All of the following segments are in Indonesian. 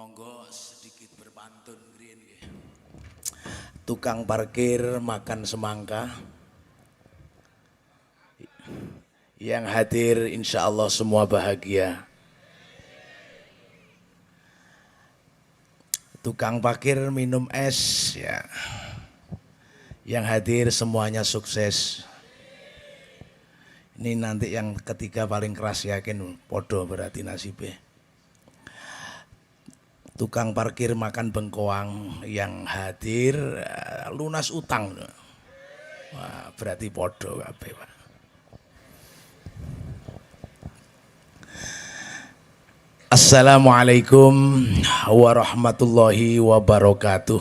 Monggo sedikit berpantun ngriyen nggih. Tukang parkir makan semangka. Yang hadir insya Allah semua bahagia. Tukang parkir minum es ya. Yang hadir semuanya sukses. Ini nanti yang ketiga paling keras yakin podo berarti nasibnya. Tukang parkir makan bengkoang, yang hadir lunas utang. Wah, berarti podo kabeh, Pak. Assalamualaikum warahmatullahi wabarakatuh.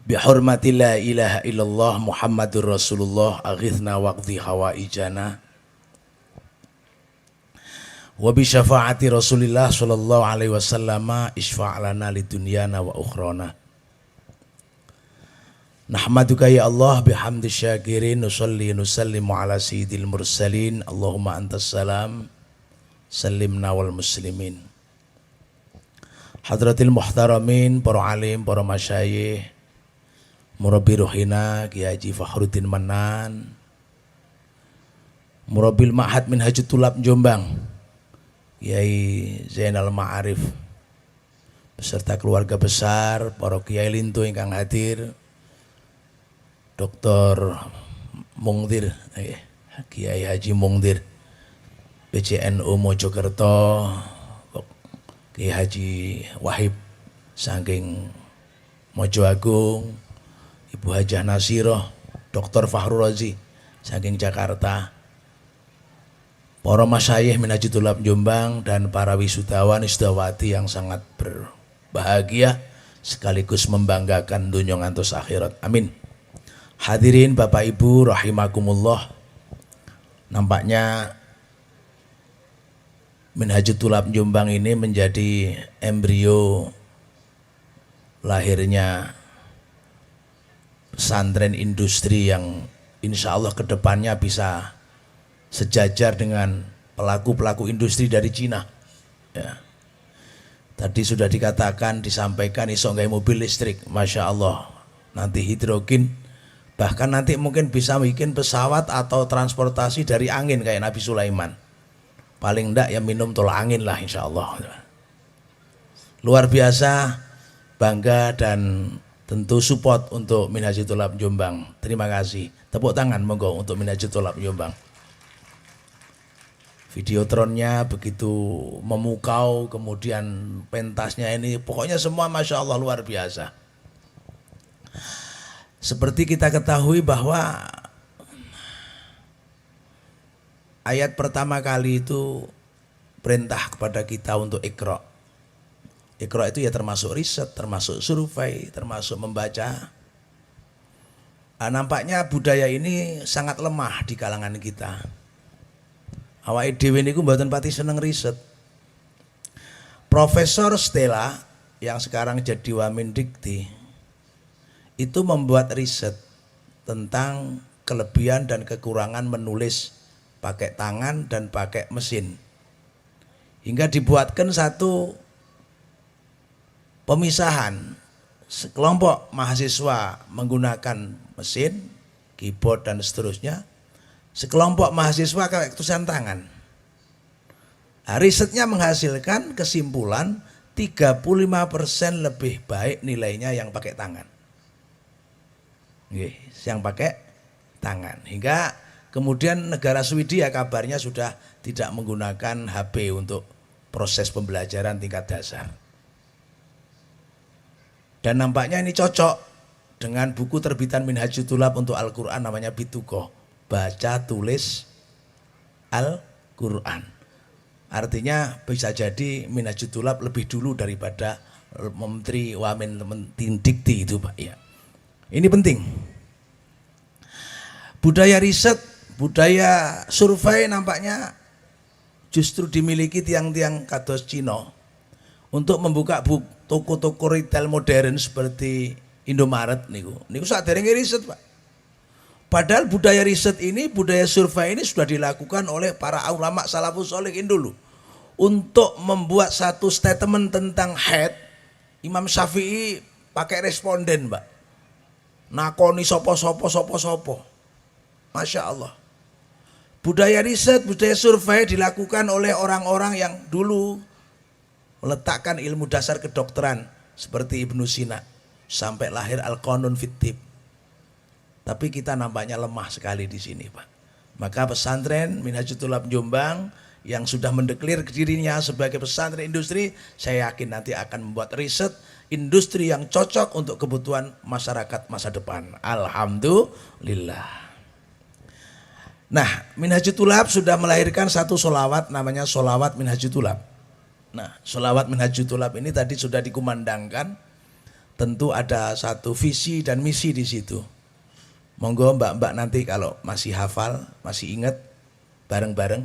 Bihormati la ilaha illallah Muhammadur Rasulullah aghithna waqdi hawaijana wa bi syafaati Rasulillah sallallahu alaihi wasallam isfa' lana lidunyana wa ukhrana. Nahmaduka ya Allah bihamdi syakirin nusalli nusallimu ala sayyidil mursalin Allahumma antas salam sallimna wal muslimin. Hadratil muhtaramin, para alim, para masyayikh, murabbi ruhina Kiai Haji Fakhruddin Manan, murabbil ma'had Minhajut Thulab Jombang Kiai Zainal Ma'arif beserta keluarga besar, para kiai lintu ingkang hadir, Dr. Mungdir, Kiai Haji Mungdir PCNU Mojokerto, Kiai Haji Wahib saking Mojo Agung, Ibu Hajah Nasiroh, Dr. Fahru Razi saking Jakarta, para masyayikh Minhajut Thulab Jombang dan para wisudawan wisudawati yang sangat berbahagia sekaligus membanggakan dunya ngantos akhirat. Amin. Hadirin Bapak Ibu rahimakumullah. Nampaknya Minhajut Thulab Jombang ini menjadi embrio lahirnya pesantren industri yang insya Allah kedepannya bisa sejajar dengan pelaku-pelaku industri dari Cina ya. Tadi sudah dikatakan, disampaikan iso nggawe mobil listrik, Masya Allah, nanti hidrogen, bahkan nanti mungkin bisa bikin pesawat atau transportasi dari angin kayak Nabi Sulaiman. Paling enggak ya minum tolak angin lah insya Allah. Luar biasa, bangga dan tentu support untuk Minhajut Thulab Jombang. Terima kasih. Tepuk tangan monggo untuk Minhajut Thulab Jombang. Videotronnya begitu memukau, kemudian pentasnya ini, pokoknya semua Masya Allah luar biasa. Seperti kita ketahui bahwa ayat pertama kali itu perintah kepada kita untuk Iqra. Iqra itu ya termasuk riset, termasuk survei, termasuk membaca. Nah, nampaknya budaya ini sangat lemah di kalangan kita. Awake dhewe niku mboten pati seneng riset. Profesor Stella yang sekarang jadi Wamendikti itu membuat riset tentang kelebihan dan kekurangan menulis pakai tangan dan pakai mesin. Hingga dibuatkan satu pemisahan. Sekelompok mahasiswa menggunakan mesin, keyboard dan seterusnya. Sekelompok mahasiswa pakai tulisan tangan. Nah, risetnya menghasilkan kesimpulan 35% lebih baik nilainya yang pakai tangan. Yang pakai tangan. Hingga kemudian negara Swedia kabarnya sudah tidak menggunakan HP untuk proses pembelajaran tingkat dasar. Dan nampaknya ini cocok dengan buku terbitan Minhajut Thulab untuk Al-Quran namanya Bitukoh. Baca tulis Al-Quran. Artinya bisa jadi Minhajut Thulab lebih dulu daripada Menteri Wamendikti itu Pak ya. Ini penting. Budaya riset, budaya survei nampaknya justru dimiliki tiang-tiang kados Cina untuk membuka toko-toko retail modern seperti Indomaret niku. Niku saderenge riset Pak. Padahal budaya riset ini, budaya survei ini sudah dilakukan oleh para ulama salafus sholihin dulu. untuk membuat satu statement tentang haid, Imam Syafi'i pakai responden, Mbak. Nakoni sopo. Masya Allah. Budaya riset, budaya survei dilakukan oleh orang-orang yang dulu meletakkan ilmu dasar kedokteran seperti Ibnu Sina sampai lahir Al-Qanun fit Tib. Tapi kita nampaknya lemah sekali di sini, Pak. Maka pesantren Minhajul Thulab Jombang yang sudah mendeklir dirinya sebagai pesantren industri, saya yakin nanti akan membuat riset industri yang cocok untuk kebutuhan masyarakat masa depan. Alhamdulillah. Nah, Minhajul Thulab sudah melahirkan satu solawat namanya solawat Minhajul Thulab. Nah, solawat Minhajul Thulab ini tadi sudah dikumandangkan. Tentu ada satu visi dan misi di situ. Monggo mbak-mbak nanti kalau masih hafal, masih ingat, bareng-bareng.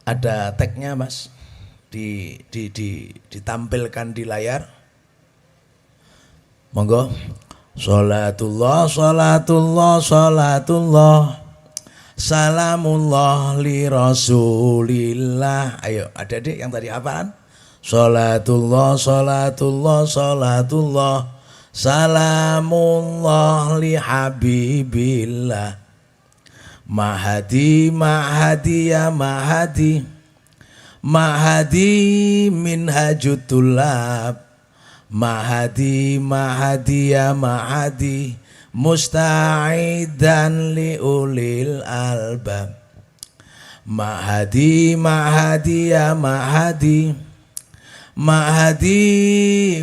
Ada tagnya mas, ditampilkan di layar. Monggo. Salatullah, salatullah, salatullah, salamullah li rasulillah. Ayo adik-adik yang tadi hafalan. Salatullah, salatullah, salatullah, salamullah li habibillah. Mahadi, mahadi ya mahadi, mahadi Minhajul Thulab. Mahadi, mahadi ya mahadi, musta'idan li ulil albab. Mahadi, mahadi ya mahadi, mahadi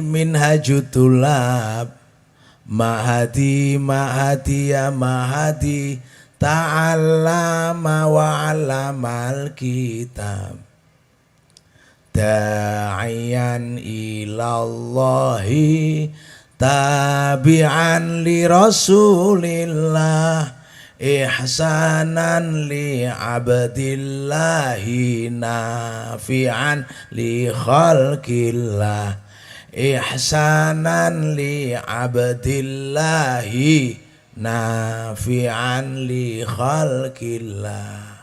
Minhajul Thulab. Mahadi, mahadi ya mahadi, ta'allama wa 'allamal kitab. Da'iyan ilallahi tabi'an li rasulillah, ihsanan li abdillahi, nafi'an li khalqillah, ihsanan li abdillahi, nafi'an li khalqillah.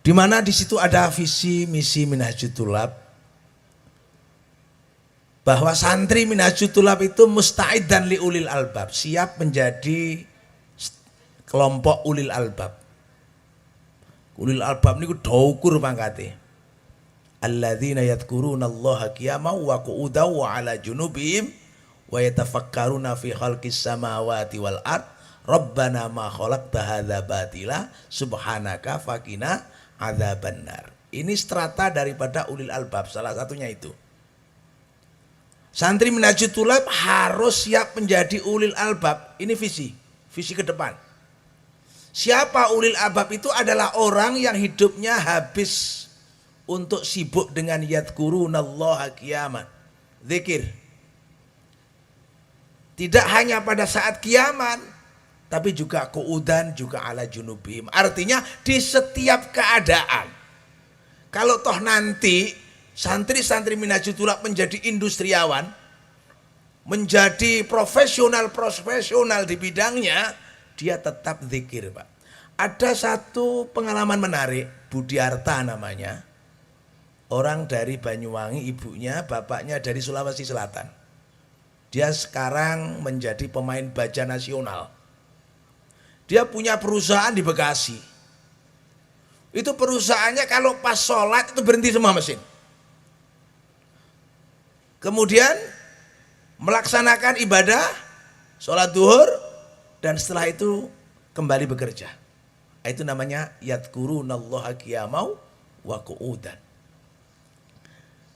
Di mana di situ ada visi misi Minhajul Thulab, bahwa santri Minhajul Thulab itu musta'id dan li ulil albab, siap menjadi kelompok ulil albab. Ulil albab niku daukur pangkate. Alladzina yadhkurunallaha qiyaman wa qu'udan wa 'ala junubihim wa yatafakkaruna fi khalqis samawati wal ard. Rabbana ma khalaqta hadza batila subhanaka faqina adzabannar. Ini strata daripada ulil albab, salah satunya itu. Santri Minhajul Thulab harus siap menjadi ulil albab. Ini visi ke depan. Siapa ulil albab itu? Adalah orang yang hidupnya habis untuk sibuk dengan yadhkurunallaha qiyaman, zikir. Tidak hanya pada saat kiaman, tapi juga qu'udan, juga ala junubihim. Artinya di setiap keadaan. Kalau toh nanti santri-santri Minhajul Thulab menjadi industriawan, menjadi profesional di bidangnya, dia tetap zikir, Pak. Ada satu pengalaman menarik, Budiarta namanya. Orang dari Banyuwangi, ibunya, bapaknya dari Sulawesi Selatan. Dia sekarang menjadi pemain baja nasional. Dia punya perusahaan di Bekasi. Itu perusahaannya kalau pas sholat itu berhenti semua mesin. Kemudian melaksanakan ibadah, sholat duhur, dan setelah itu kembali bekerja. Itu namanya yadhkurunallaha qiyaman wa qu'udan.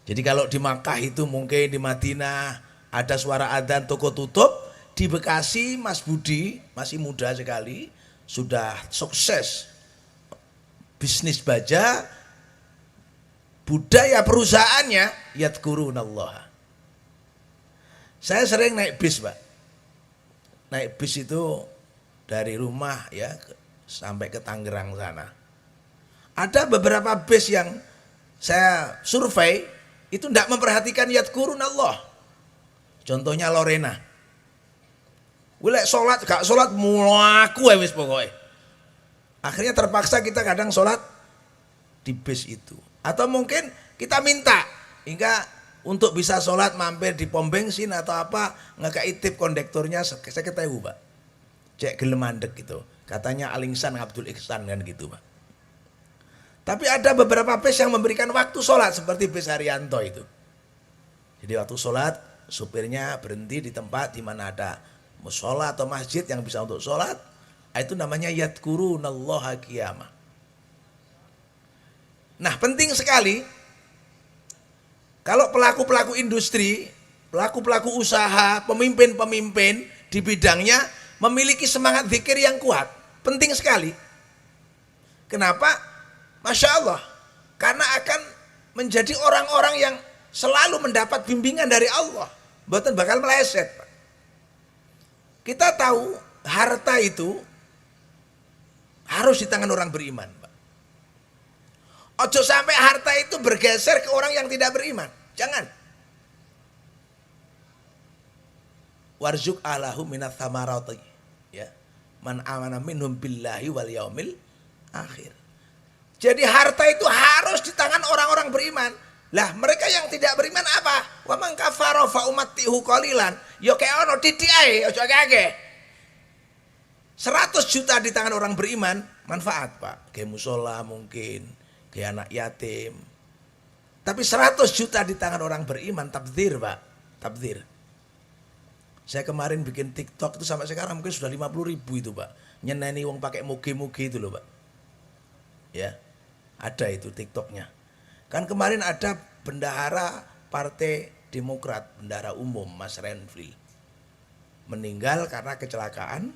Jadi kalau di Makkah itu mungkin, di Madinah ada suara adzan, toko tutup. Di Bekasi Mas Budi masih muda sekali, sudah sukses bisnis baja, budaya perusahaannya yadhkurunallah. Saya sering naik bis, Pak. Naik bis itu dari rumah ya sampai ke Tangerang sana. Ada beberapa bis yang saya survei itu tidak memperhatikan yadhkurunallah. Contohnya Lorena. Wile sholat, gak sholat mulaku wis pokoknya. Akhirnya terpaksa kita kadang sholat di bis itu. Atau mungkin kita minta hingga untuk bisa sholat mampir di pom bensin atau apa, ngekei tip kondektornya saya ketahui Pak. Cek gelem mandek gitu. Katanya Alingsan Abdul Ihsan kan gitu Pak. Tapi ada beberapa bis yang memberikan waktu sholat seperti bis Haryanto itu. Jadi waktu sholat supirnya berhenti di tempat di mana ada mushola atau masjid yang bisa untuk sholat. Itu namanya yadkurunallaha qiyamah. Nah penting sekali kalau pelaku-pelaku industri, pelaku-pelaku usaha, pemimpin-pemimpin di bidangnya memiliki semangat zikir yang kuat. Penting sekali. Kenapa? Masya Allah. Karena akan menjadi orang-orang yang selalu mendapat bimbingan dari Allah. Bukan bakal meleset. Kita tahu harta itu harus di tangan orang beriman. Ojo sampai harta itu bergeser ke orang yang tidak beriman. Jangan. Warzuk alahu minat thamarati. Ya. Man amana minhum billahi wal yaumil akhir. Jadi harta itu harus di tangan orang-orang beriman. Lah mereka yang tidak beriman apa? Wa man kafara fa umattihu qalilan. Yo kayak ono titik ae, ojo akeh. 100 juta di tangan orang beriman manfaat, Pak. Kayak musola mungkin, kayak anak yatim. Tapi 100 juta di tangan orang beriman tabdzir, Pak. Tabdzir. Saya kemarin bikin TikTok itu sampai sekarang mungkin sudah 50.000 itu, Pak. Nyeneni wong pakai mugi-mugi itu loh, Pak. Ya. Ada itu TikToknya. Kan kemarin ada bendahara Partai Demokrat, bendahara umum Mas Renfri. Meninggal karena kecelakaan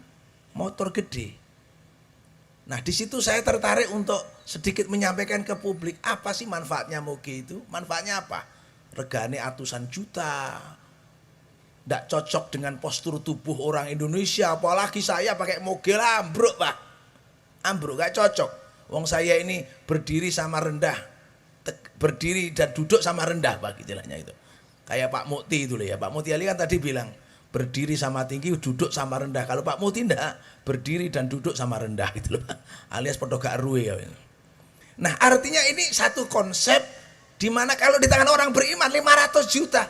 motor gede. Nah di situ saya tertarik untuk sedikit menyampaikan ke publik apa sih manfaatnya moge itu? Manfaatnya apa? Regane atusan juta. Tidak cocok dengan postur tubuh orang Indonesia. Apalagi saya pakai moge lah, ambruk Pak. Ambruk gak cocok. Wong saya ini berdiri sama rendah, berdiri dan duduk sama rendah Pak, istilahnya itu. Kayak Pak Mukti itu loh ya. Pak Mukti Ali kan tadi bilang berdiri sama tinggi, duduk sama rendah. Kalau Pak Mukti enggak, berdiri dan duduk sama rendah gitu loh. Alias podo gak ruwe ya. Nah, artinya ini satu konsep di mana kalau di tangan orang beriman 500 juta.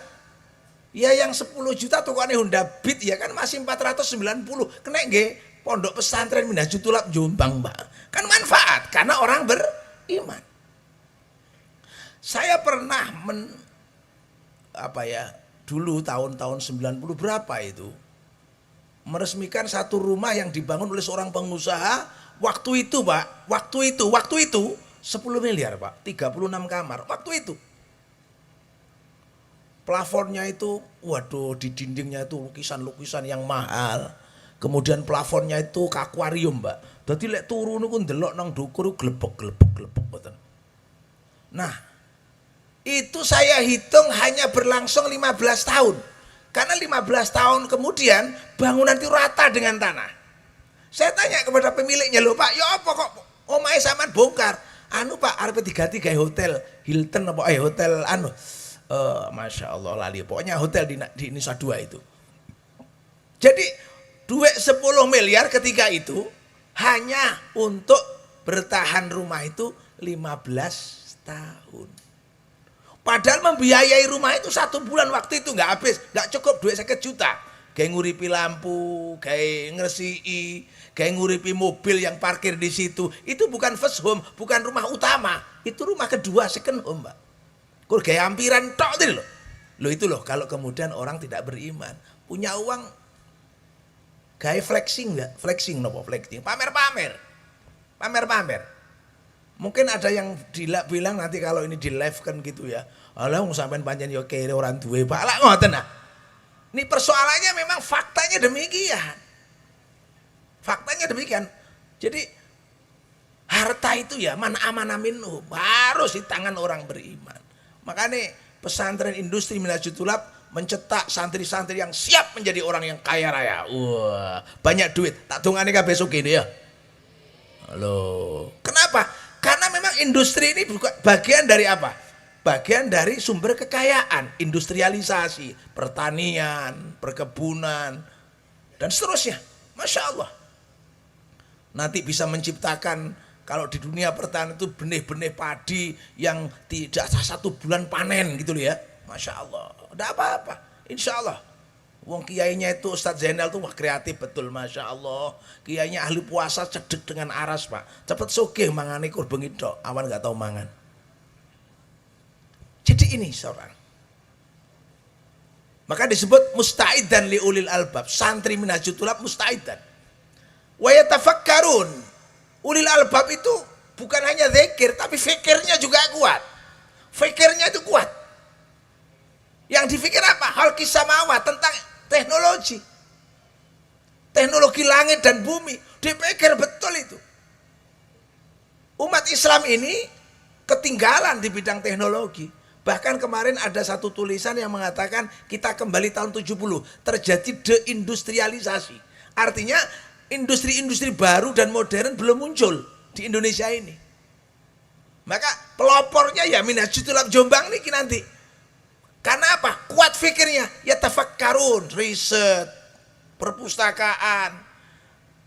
Ya yang 10 juta tukangnya Honda Beat ya kan masih 490. Kena nggih. Pondok pesantren Minhajul Tulab Jombang, Mbak. Kan manfaat karena orang beriman. Saya pernah dulu tahun-tahun 90 berapa itu meresmikan satu rumah yang dibangun oleh seorang pengusaha waktu itu, Pak. Waktu itu 10 miliar, Pak. 36 kamar. Waktu itu. Plafonnya itu, waduh, di dindingnya itu lukisan-lukisan yang mahal. Kemudian plafonnya itu ke akuarium, Mbak. Dadi lek turu niku ndelok nang dhukur glebek mboten. Nah, itu saya hitung hanya berlangsung 15 tahun. Karena 15 tahun kemudian bangunan itu rata dengan tanah. Saya tanya kepada pemiliknya, "Lho, Pak, ya apa kok omahe sampean bongkar?" "Anu, Pak, arep diganti gawe hotel Hilton apa hotel anu." Masya Allah lali. Pokoknya hotel di Nusa Dua itu. Jadi duit 10 miliar ketika itu hanya untuk bertahan rumah itu 15 tahun. Padahal membiayai rumah itu 1 bulan waktu itu nggak habis, nggak cukup duit 50 juta. Kayak nguripi lampu, kayak ngersii, kayak nguripi mobil yang parkir di situ. Itu bukan first home, bukan rumah utama, itu rumah kedua second home, Mbak. Kur kayak hampiran tok itu loh. Loh itu loh kalau kemudian orang tidak beriman, punya uang kayak flexing enggak? Flexing nopo flexing? Pamer-pamer. Mungkin ada yang bilang nanti kalau ini di live kan gitu ya. Alah wong sampean pancen yo kere orang duwe Pak. Lah ngoten nah. Ini persoalannya memang faktanya demikian. Faktanya demikian. Jadi harta itu ya man amanah minhu harus di tangan orang beriman. Makanya pesantren industri Minhajul Tulab mencetak santri-santri yang siap menjadi orang yang kaya raya. Wah, banyak duit. Tak tungane kabeh sugih ya. Halo. Kenapa? Karena memang industri ini bukan bagian dari apa? Bagian dari sumber kekayaan, industrialisasi, pertanian, perkebunan, dan seterusnya. Masya Allah. nanti bisa menciptakan, kalau di dunia pertanian itu benih-benih padi yang tidak 1 bulan panen gitu loh ya. Masya Allah, tidak apa-apa, insya Allah. Wong kiainya itu Ustadz Zainal tuh wah kreatif betul, Masya Allah. Kiainya ahli puasa cedek dengan aras pak. Cepet sugih mangane kur bengi tok, awan nggak tahu mangan. Jadi ini seorang. Maka disebut mustaidan li ulil albab. Santri Minhajul Tulab mustaidan. Wa yatafakkarun. Ulil albab itu bukan hanya zikir, tapi fikirnya juga kuat. Fikirnya itu kuat. Yang difikir apa? Hal kisamawa, tentang teknologi. Teknologi langit dan bumi. Dipikir betul itu. Umat Islam ini ketinggalan di bidang teknologi. Bahkan kemarin ada satu tulisan yang mengatakan kita kembali tahun 70. Terjadi deindustrialisasi. Artinya industri-industri baru dan modern belum muncul di Indonesia ini. Maka pelopornya ya Minhajul Tulab Jombang nih nanti. Karena apa? Kuat fikirnya. Ya tafakkarun, riset, perpustakaan,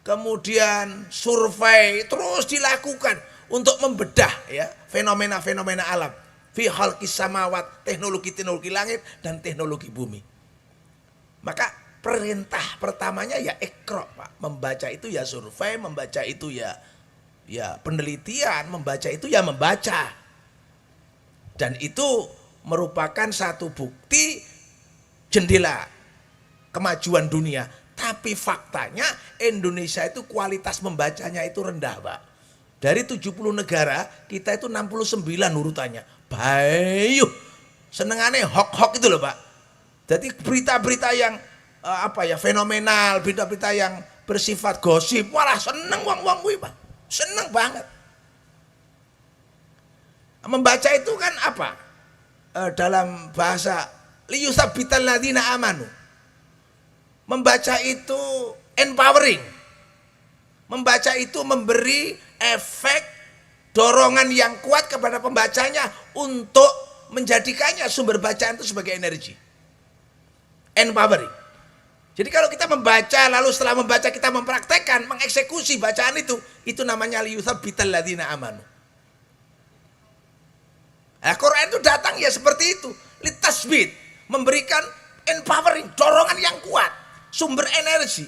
kemudian survei terus dilakukan untuk membedah ya fenomena-fenomena alam. Fi khalqis samawat, teknologi-teknologi langit dan teknologi bumi. Maka perintah pertamanya ya ikra, Pak. Membaca itu ya survei, membaca itu ya penelitian, membaca itu ya membaca. Dan itu merupakan satu bukti jendela kemajuan dunia. Tapi faktanya Indonesia itu kualitas membacanya itu rendah, Pak. Dari 70 negara, kita itu 69 urutannya. Bayu, senengannya hok-hok itu loh Pak. Jadi berita-berita yang fenomenal, berita-berita yang bersifat gosip, malah seneng wong-wong kuwi Pak. Seneng banget. Membaca itu kan apa? Dalam bahasa liyusabbital ladzina amanu. Membaca itu empowering. Membaca itu memberi efek dorongan yang kuat kepada pembacanya untuk menjadikannya sumber bacaan itu sebagai energi. Empowering. Jadi kalau kita membaca lalu setelah membaca kita mempraktekkan, mengeksekusi bacaan itu namanya liyusabbital ladzina amanu. Quran itu datang ya seperti itu, litasbit, memberikan empowering, dorongan yang kuat, sumber energi.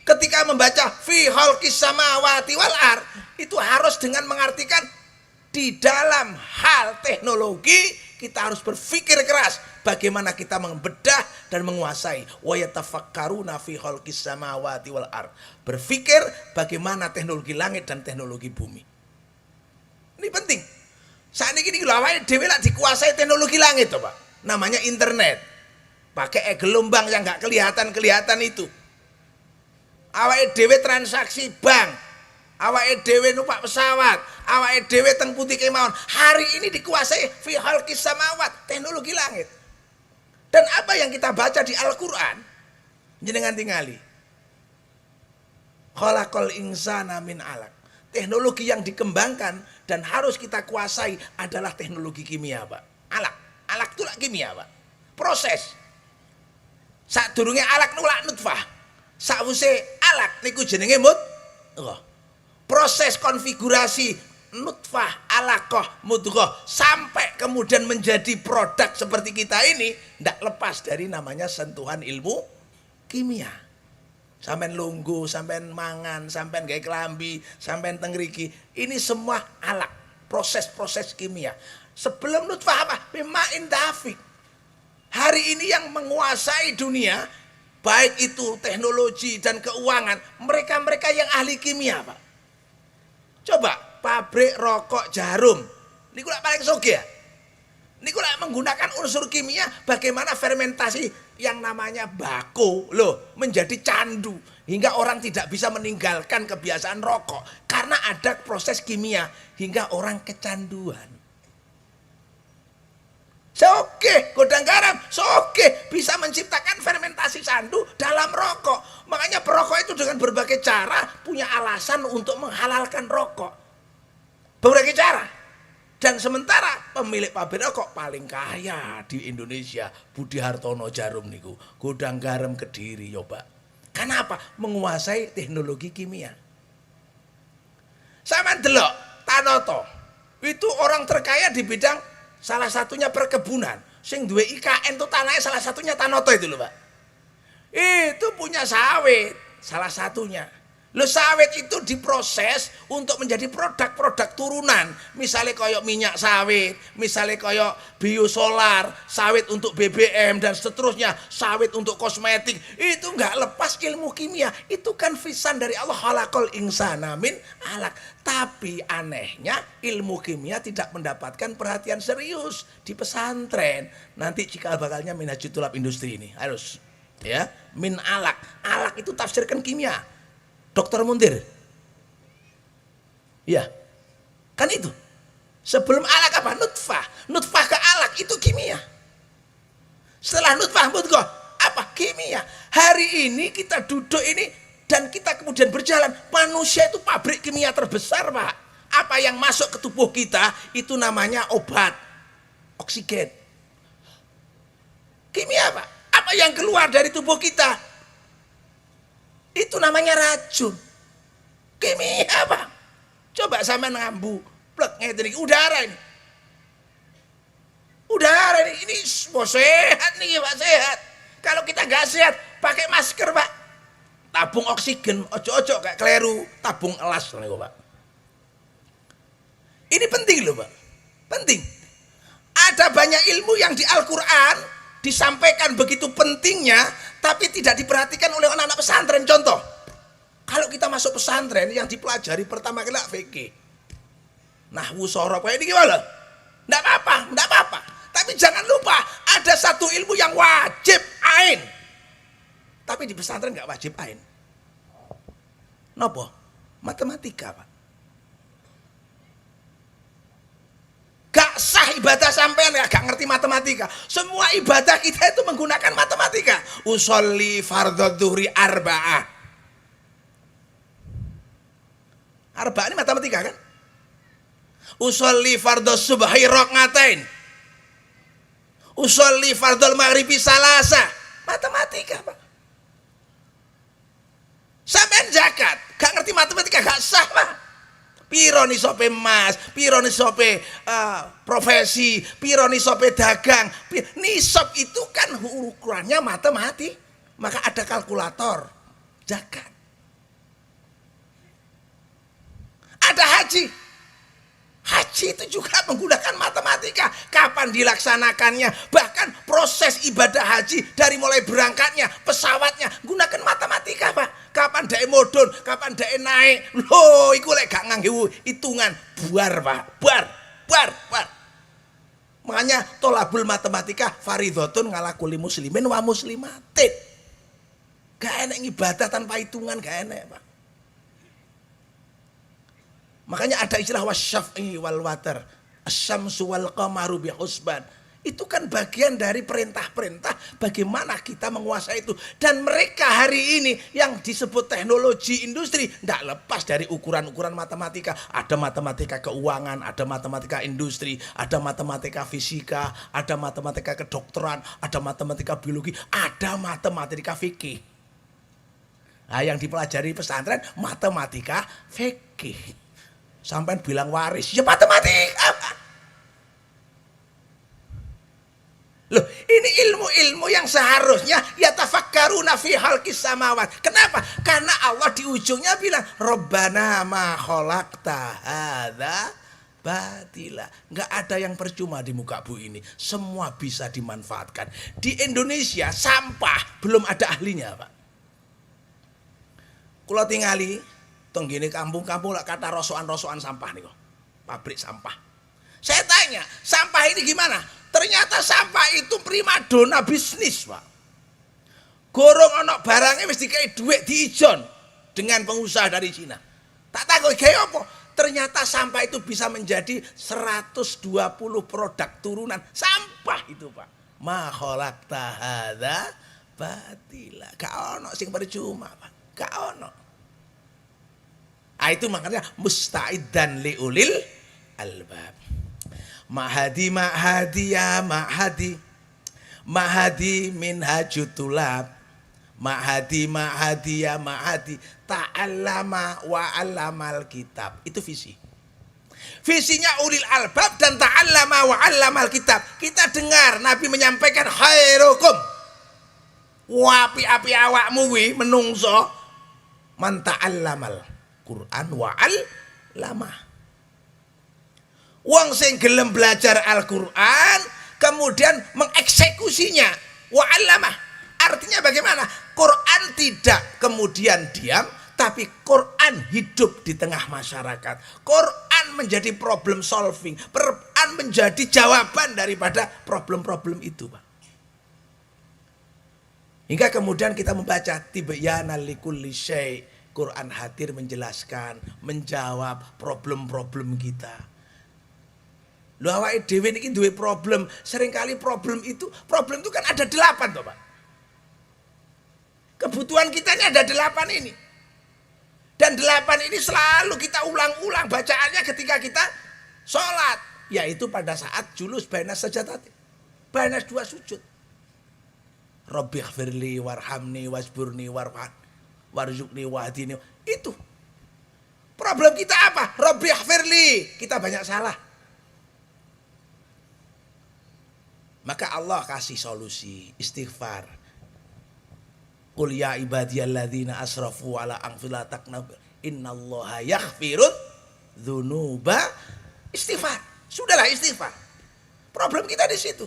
Ketika membaca fi khalqis samawati wal ard, itu harus dengan mengartikan di dalam hal teknologi kita harus berpikir keras bagaimana kita membedah dan menguasai. Wa yatafakkaruna fi khalqis samawati wal ard. Berpikir bagaimana teknologi langit dan teknologi bumi. Ini penting. Saat ini awake dhewe lak dikuasai teknologi langit toh, Pak. Namanya internet. Pakai gelombang yang enggak kelihatan itu. Awake dhewe transaksi bank, awake dhewe numpak pesawat, awake dhewe teng putih kemawon. Hari ini dikuasai fi khalqis samawat, teknologi langit. Dan apa yang kita baca di Al-Qur'an jenengan tingali. Khalaqal insana min alaq. Teknologi yang dikembangkan dan harus kita kuasai adalah teknologi kimia, Pak. Alaq. Alaq itu kimia, Pak. Proses. Sadurunge alaq nulak nutfah. Sakwise alaq niku jenenge mudghah. Proses konfigurasi nutfah, alaqah, mudghah sampai kemudian menjadi produk seperti kita ini ndak lepas dari namanya sentuhan ilmu kimia. Sampean lungguh, sampean mangan, sampean gawe klambi, sampean teng mriki, ini semua alaq, proses-proses kimia. Sebelum nutfah apa? Mima'in dafiq. Hari ini yang menguasai dunia baik itu teknologi dan keuangan, mereka-mereka yang ahli kimia, Pak. Coba pabrik rokok Jarum, niku lak paling sugih ya. Niku lak menggunakan unsur kimia, bagaimana fermentasi yang namanya bako loh menjadi candu hingga orang tidak bisa meninggalkan kebiasaan rokok karena ada proses kimia hingga orang kecanduan. Oke, godang garam, oke, bisa menciptakan fermentasi sandu dalam rokok. Makanya perokok itu dengan berbagai cara punya alasan untuk menghalalkan rokok. Berbagai cara. Dan sementara pemilik pabrik rokok paling kaya di Indonesia, Budi Hartono Jarum niku, godang garam Kediri, yo Pak. Kenapa? Menguasai teknologi kimia. Sama delok Tanoto. Itu orang terkaya di bidang salah satunya perkebunan. Sing duwe IKN tuh tanahnya salah satunya Tanoto itu loh, Pak. Itu punya sawit salah satunya. Lo sawit itu diproses untuk menjadi produk-produk turunan. Misalnya koyok minyak sawit, misalnya koyok biosolar, sawit untuk BBM dan seterusnya, sawit untuk kosmetik. Itu nggak lepas ilmu kimia. Itu kan visan dari Allah, khalaqal insana min alaq. Tapi anehnya ilmu kimia tidak mendapatkan perhatian serius di pesantren. Nanti cikal bakalnya Minhajul Thulab Industri ini harus ya, min alaq. Alaq itu tafsirkan kimia. Dokter Muntir, ya, kan itu. Sebelum alaq apa? Nutfah. Nutfah ke alaq itu kimia. Setelah nutfah mudghah apa? Kimia. Hari ini kita duduk ini dan kita kemudian berjalan. Manusia itu pabrik kimia terbesar, Pak. Apa yang masuk ke tubuh kita itu namanya obat, oksigen. Kimia, Pak. Apa yang keluar dari tubuh kita? Itu namanya racun. Kimia, Pak. Coba sama ngambu, plek ngene udara ini. Udara ini sehat nih, Pak, sehat. Kalau kita nggak sehat, pakai masker, Pak. Tabung oksigen, ojo-ojo kayak keliru, tabung elas nih, Pak. Ini penting loh, Pak. Penting. Ada banyak ilmu yang di Al-Qur'an disampaikan begitu pentingnya, tapi tidak diperhatikan oleh anak-anak pesantren. Contoh, kalau kita masuk pesantren yang dipelajari pertama kali fikih, nahwu, shoroh, kayak ini gimana? Nggak apa-apa. Tapi jangan lupa ada satu ilmu yang wajib ain. Tapi di pesantren nggak wajib ain. Nopo? Matematika, Pak. Gak sah ibadah sampean ya gak ngerti matematika. Semua ibadah kita itu menggunakan matematika. Usolli fardhu dhuhri arba'ah. Arba'ah ini matematika kan? Usolli fardhu subhi raqatain. Usolli fardhu maghribi salasa. Matematika, Pak. Sampean zakat, gak ngerti matematika gak sah, Pak. Piro nisope emas, piro nisope profesi, piro nisope dagang. Nisab itu kan ukurannya matematik. Maka ada kalkulator zakat. Ada haji. Haji itu juga menggunakan matematika. Kapan dilaksanakannya, bahkan proses ibadah haji dari mulai berangkatnya, pesawatnya, gunakan matematika, Pak. Kapan dae modon, kapan dae naik. Loh, iku lek gak nganggo hitungan buar, Pak. Buar. Makanya tolabul matematika faridhatun ala kulli muslimin wa muslimatin. Gak enak ibadah tanpa hitungan, gak enak, Pak. Makanya ada istilah wasyaf'i wal watar, asyamsu wal qamaru bihusban. Itu kan bagian dari perintah-perintah bagaimana kita menguasai itu. Dan mereka hari ini yang disebut teknologi industri tidak lepas dari ukuran-ukuran matematika. Ada matematika keuangan, ada matematika industri, ada matematika fisika, ada matematika kedokteran, ada matematika biologi, ada matematika fikih. Nah, yang dipelajari pesantren matematika fikih. Sampai bilang waris, ya matematika. Loh, ini ilmu-ilmu yang seharusnya yatafakkaruna fi khalqis samawat. Kenapa? Karena Allah di ujungnya bilang Rabbana ma khalaqta hadza batila. Enggak ada yang percuma di muka bumi ini. Semua bisa dimanfaatkan. Di Indonesia sampah belum ada ahlinya, Pak. Kula tingali tong gini kampung-kampung lah kata rosokan sampah nih kok. Pabrik sampah. Saya tanya, sampah ini gimana? Ternyata sampah itu primadona bisnis, Pak. Gorong ono barangnya mesti kayak duit diijon dengan pengusaha dari Cina. Tak takut kayak apa? Ternyata sampah itu bisa menjadi 120 produk turunan sampah itu, Pak. Ma khalaqta hadza batila. Gak ono sing percuma, Pak. Gak ono. Itu makanya musta'iddan liulil albab. Mahadi ya mahadi. Mahadi minhajul thulab. Ma'hadi ya ma'hadi ta'allama wa 'allamal kitab. Itu visi. Visinya ulil albab dan ta'allama wa 'allamal kitab. Kita dengar Nabi menyampaikan khairukum. Wapi-api awakmu kuwi menungso man ta'allamal Quran wa 'allama. Wong sing gelem belajar Al-Qur'an kemudian mengeksekusinya wa 'allama. Artinya bagaimana? Quran tidak kemudian diam, tapi Quran hidup di tengah masyarakat. Quran menjadi problem solving. Quran menjadi jawaban daripada problem-problem itu, Pak. Hingga kemudian kita membaca tibyana likulli syai'. Quran hadir menjelaskan, menjawab problem-problem kita. Lho awake dhewe niki duwe problem. Seringkali problem itu kan ada 8 toh, Pak. Kebutuhan kita ini ada 8 ini. Dan 8 ini selalu kita ulang-ulang bacaannya ketika kita sholat. Yaitu pada saat julus baina sajdatati. Baina 2 sujud. Rabbighfirli warhamni wasburni warzuqni wahdini. Itu. Problem kita apa? Rabbighfirli. Kita banyak salah. Maka Allah kasih solusi. Istighfar. Qul ya ibadiyalladzina asrafu ala anfusihim la taqnatu innallaha yaghfirudz dzunuba. Istighfar. Sudahlah istighfar. Problem kita di situ.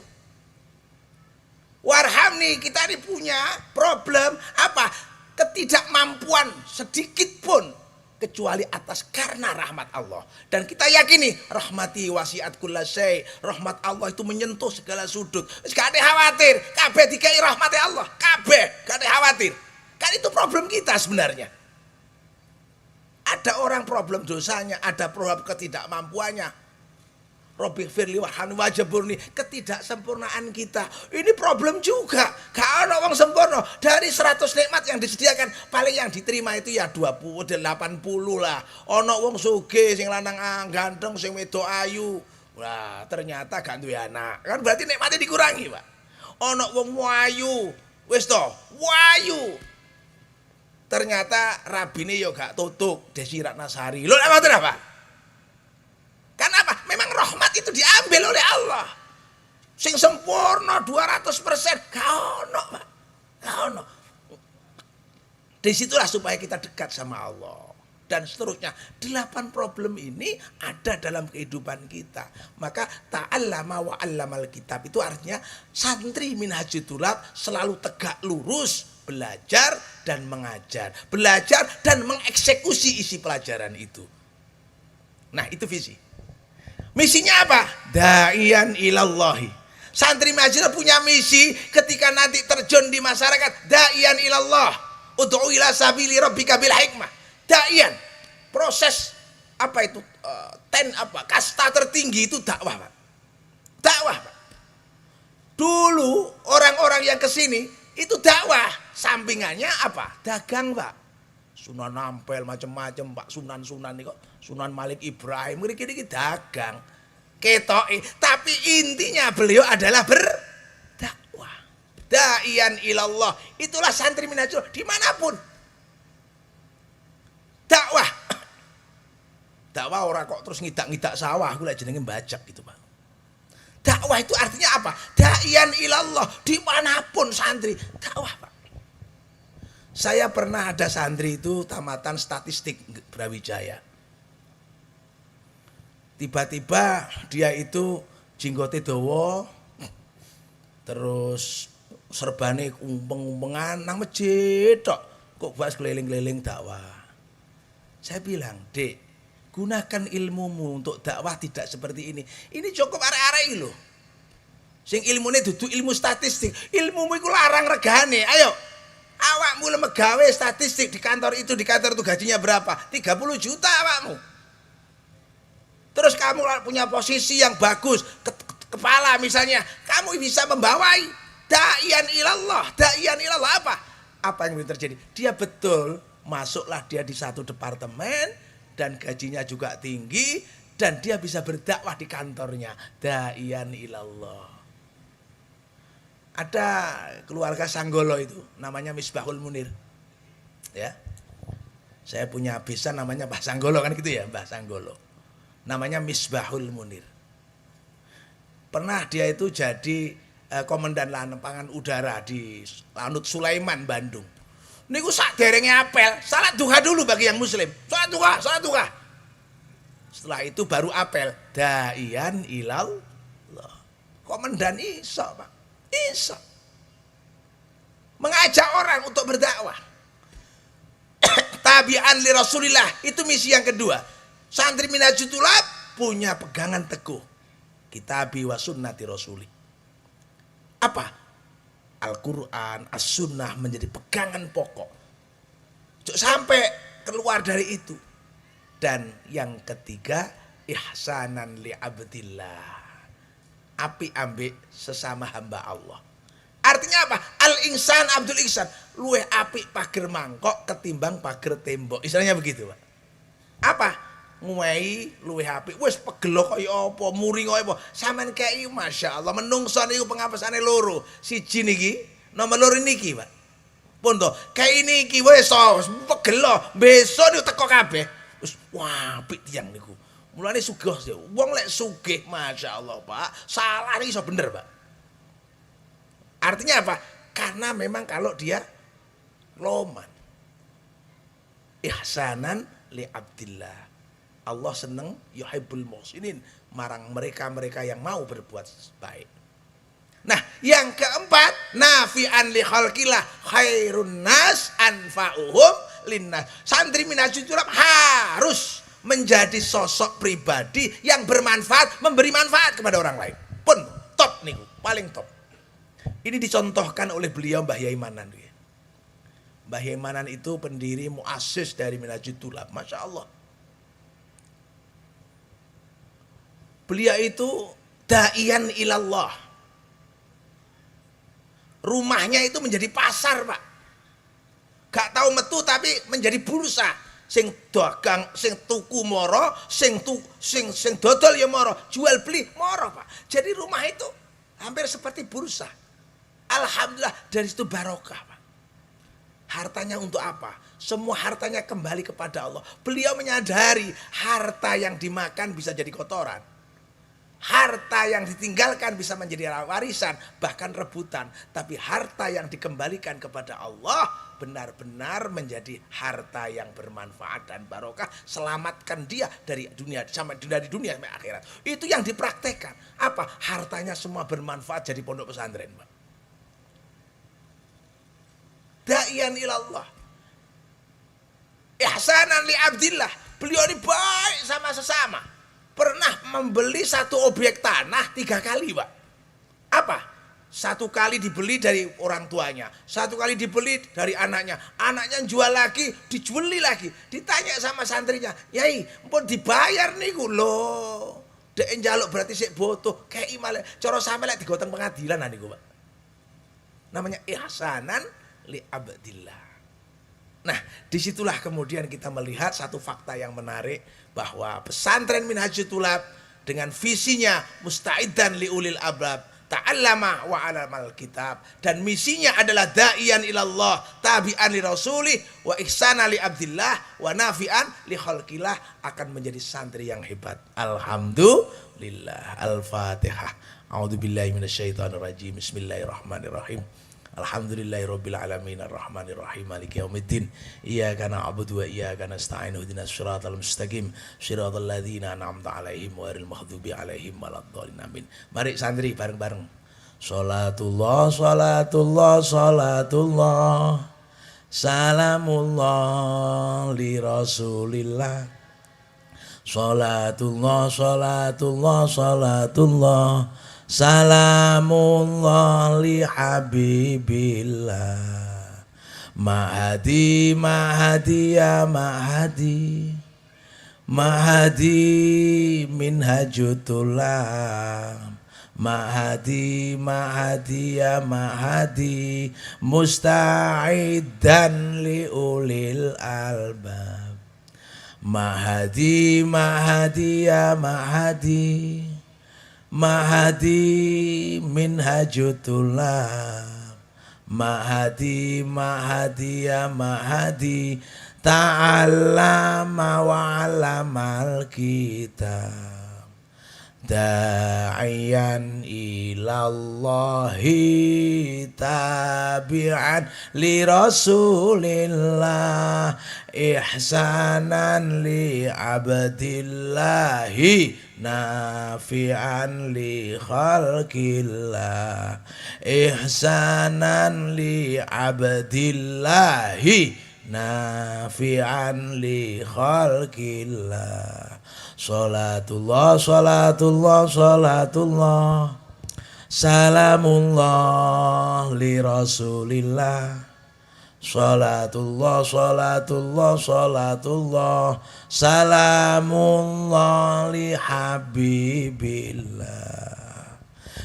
Warhamni, kita ini punya problem apa? Ketidakmampuan sedikit pun kecuali atas karena rahmat Allah. Dan kita yakini rahmati wasi'at kulla syai'. Rahmat Allah itu menyentuh segala sudut. Gak ada khawatir, kabeh dikai rahmati Allah. Kabeh gak ada khawatir. Kan itu problem kita sebenarnya. Ada orang problem dosanya, ada problem ketidakmampuannya. Rabbighfirli warhamni wajburni, ketidaksempurnaan kita. Ini problem juga. Gak ada orang sempurna. Dari 100 nikmat yang disediakan, paling yang diterima itu ya 20, 80 lah. Ono wong sugih sing lanang ganteng, sing wedok ayu. Wah, ternyata gak duwe anak. Kan berarti nikmatnya dikurangi, Pak. Ono wong wayu, wis to, wayu. Ternyata rabine yo gak tutuk, Desi Ratnasari. Lho lek ngoten apa? Kenapa? Memang rahmat itu diambil oleh Allah. Sing sempurna 200% gak ono, Pak. Gak ono. Disitulah supaya kita dekat sama Allah. Dan seterusnya. 8 problem ini ada dalam kehidupan kita. Maka ta'allama wa 'allamal kitab itu artinya santri Minhajul Thulab selalu tegak lurus, belajar dan mengajar. Belajar dan mengeksekusi isi pelajaran itu. Nah, itu visi. Misinya apa? Da'iyan ilallahi. Santri Minhajul punya misi ketika nanti terjun di masyarakat. Da'iyan ilallah. Ud'u ila sabili rabbika bil hikmah. Da'iyan. Proses apa itu? Kasta tertinggi itu dakwah, Pak. Dakwah, Pak. Dulu orang-orang yang kesini itu dakwah. Sampingannya apa? Dagang, Pak. Sunan Ampel macam-macam, Pak. Sunan-sunan ini kok. Sunan Malik Ibrahim, kira-kira dagang. Ketoki. Tapi intinya beliau adalah berdakwah. Da'iyan ilallah. Itulah santri Minhajul dimanapun. Dakwah. Dakwah orang kok terus ngidak-ngidak sawah. Aku lagi jenenge bajak gitu, Pak. Dakwah itu artinya apa? Da'iyan ilallah. Dimanapun santri. Dakwah, Pak. Saya pernah ada santri itu tamatan statistik Brawijaya. Tiba-tiba dia itu jenggote dawa, terus serbane umpeng-umpengan nang masjid tok. Kok bahas keliling-keliling dakwah. Saya bilang, "Dek, gunakan ilmumu untuk dakwah tidak seperti ini. Ini cukup arek-arek iki lho. Sing ilmune dudu ilmu statistik. Ilmumu iku larang regane. Ayo. Awakmu megawe statistik di kantor itu gajinya berapa? 30 juta awakmu. Terus kamu punya posisi yang bagus, kepala misalnya, kamu bisa membawai da'iyan ilallah. Da'iyan ilallah apa? Apa yang terjadi? Dia betul masuklah dia di satu departemen dan gajinya juga tinggi dan dia bisa berdakwah di kantornya. Da'iyan ilallah. Ada keluarga Sanggolo itu namanya Misbahul Munir. Ya. Saya punya besan namanya Mbah Sanggolo kan gitu ya, Mbah Sanggolo. Namanya Misbahul Munir. Pernah dia itu jadi komandan lapangan udara di Lanut Sulaiman, Bandung. Niku sak derenge apel, salat duha dulu bagi yang muslim. Salat duha, salat duha. Setelah itu baru apel, da'iyan ilallah. Komandan iso, Pak. Iso. Mengajak orang untuk berdakwah. Tabi'an li Rasulillah, itu misi yang kedua. Santri Minhajul Tulab punya pegangan teguh. Kitabi wa sunnati Rasuli. Apa? Al-Quran, As-Sunnah menjadi pegangan pokok. Sampai keluar dari itu. Dan yang ketiga, ihsanan li abdillah. Api ambek sesama hamba Allah. Artinya apa? Al-insan Abdul Ihsan. Luweh api pager mangkok ketimbang pager tembok. Istilahnya begitu, Pak. Apa? Nguwei luweh apik wis pegelo kaya apa muring kaya apa sampean kei masyaallah menungso niku pengapesane loro siji niki nomor loro niki Pak pun to kei niki wis pegelo besok niku teko kabeh wis wah apik tiyang niku mulane sugih wong lek sugih masyaallah Pak salah iso bener Pak artinya apa karena memang kalau dia loman ihsanan li abdillah Allah senang yuhibbul muhsinin marang mereka-mereka yang mau berbuat baik. Nah, yang keempat, nafi'an li khalqillah khairun nas anfa'uhum linnas. Santri Minhajul Tulab harus menjadi sosok pribadi yang bermanfaat, memberi manfaat kepada orang lain. Pun top nih, paling top. Ini dicontohkan oleh beliau Mbah Yai Manan. Mbah Yai Manan itu pendiri muassis dari Minhajul Tulab, Masya Allah. Beliau itu da'iyan ilallah. Rumahnya itu menjadi pasar, Pak. Gak tahu metu tapi menjadi bursa. Sing dagang, sing tuku moro, sing dodol ya moro, jual beli moro, Pak. Jadi rumah itu hampir seperti bursa. Alhamdulillah dari situ barokah, Pak. Hartanya untuk apa? Semua hartanya kembali kepada Allah. Beliau menyadari harta yang dimakan bisa jadi kotoran. Harta yang ditinggalkan bisa menjadi warisan, bahkan rebutan. Tapi harta yang dikembalikan kepada Allah benar-benar menjadi harta yang bermanfaat dan barokah. Selamatkan dia dari dunia sampai dari dunia sampai akhirat. Itu yang dipraktekkan. Apa? Hartanya semua bermanfaat jadi pondok pesantren, Pak. Da'iyan ilallah. Ihsanan li abdillah. Beliau ini baik sama sesama. Pernah membeli satu objek tanah 3 kali, Pak. Apa? 1 kali dibeli dari orang tuanya, 1 kali dibeli dari anaknya, anaknya jual lagi, dijuali lagi. Ditanya sama santrinya, Yai, mpun dibayar niku lho. Dek njaluk berarti sik butuh, kei malah cara sampe lek digotong pengadilan niku, Pak. Namanya ihsanan li abdillah. Nah, disitulah kemudian kita melihat satu fakta yang menarik bahwa pesantren Minhajul Tulab dengan visinya musta'iddan li ulil albab ta'allama wa 'alamal kitab dan misinya adalah da'iyan ilallah tabi'an li rasulih wa ihsana li abdillah wa nafi'an li khalqillah akan menjadi santri yang hebat. Alhamdulillah. Al-Fatihah. A'udzubillahi minasyaitonir rajim. Bismillahirrahmanirrahim. Alhamdulillahirabbil alamin arrahmanir rahim maliki yaumiddin iyyaka na'budu wa iyyaka nasta'in ihdinas siratal mustaqim siratal ladzina an'amta 'alaihim ghairil maghdubi 'alaihim waladdallin amin. Mari santri bareng-bareng. Salatullah salatullah salatullah salamullah li rasulillah. Salatullah salatullah salatullah salamullah li habibillah. Mahadi mahadi ya mahadi mahadi Minhajul Tulab. Mahadi mahadi ya mahadi musta'iddan li ulil albab. Mahadi mahadi ya mahadi Mahadi minhajutullah, Mahadi Mahadi ya Mahadi, ta'allama wa 'allamal kitab, da'iyan ilallahi tabi'an li rasulillah, ihsanan li abdillahi nafi'an li khalqillah, ihsanan li abdillahi nafi'an li khalqillah. Salatullah, salatullah, salatullah, salamullah li rasulillah. Salatullah, salatullah, salatullah, salamullah li habibillah.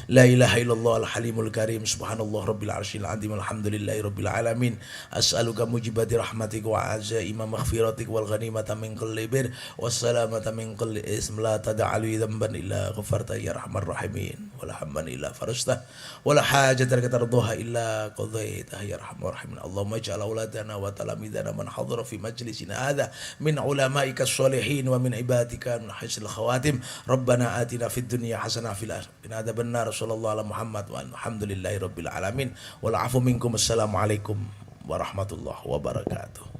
La ilaha illallah al-halimul karim, subhanallah rabbil arsyil azim, alhamdulillahi rabbil alamin. As'aluka mujibati rahmatik wa azaima maghfiratik wal ghanimata min kulli bir wassalamata min kulli ism, la tada'alu dhanban illa ghafarta ya rahmar rahimin, wala hamman illa farajtah, wala hajatan laka tardaha illa qadaitah ya rahmar rahimin. Allahumma ij'al auladana wa talamidana man hadara fi majlisina hadha min ulamaika as-salihin wa min ibadika min hasil khawatim. Rabbana atina fid dunya hasanah fil akhirati adzaban nar. Sallallahu ala Muhammad wa alhamdulillahi rabbil alamin. Wal afu minkum. Assalamualaikum warahmatullahi wabarakatuh.